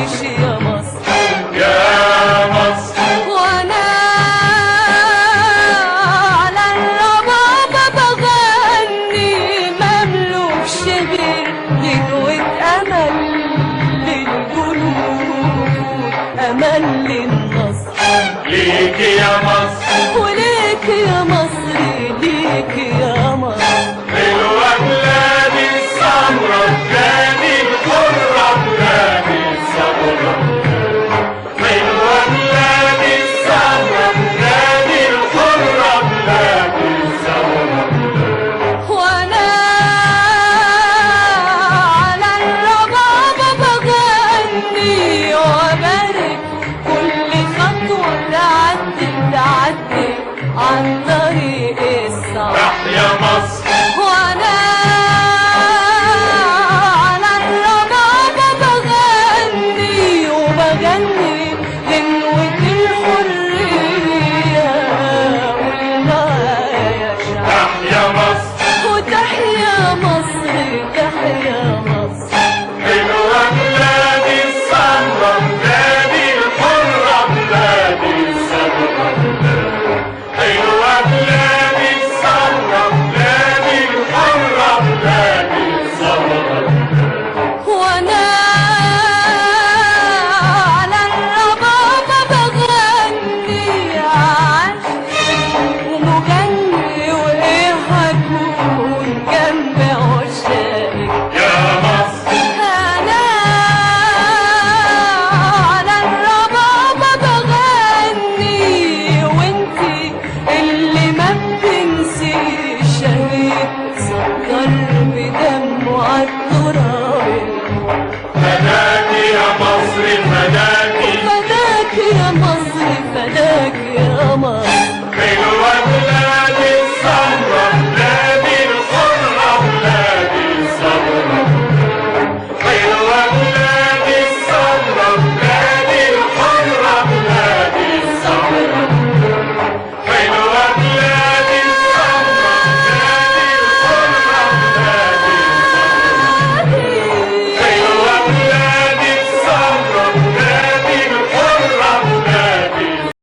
تعيش يا مصر يا مصر. وانا على الربابة بغني مملوكش غير غنوة امل للجنود، امل للنصر. ليك يا مصر وليك يا مصر، ليك يا مصر. حلوة بلادي السمرة، بلادي الحرة، بلادي الثورة. حلوة بلادي السمرة، بلادي الحرة، بلادي الثورة. وانا على الربابة بغني وبارك كل خطوة تعدي عن طريق الصعب. تحيا مصر.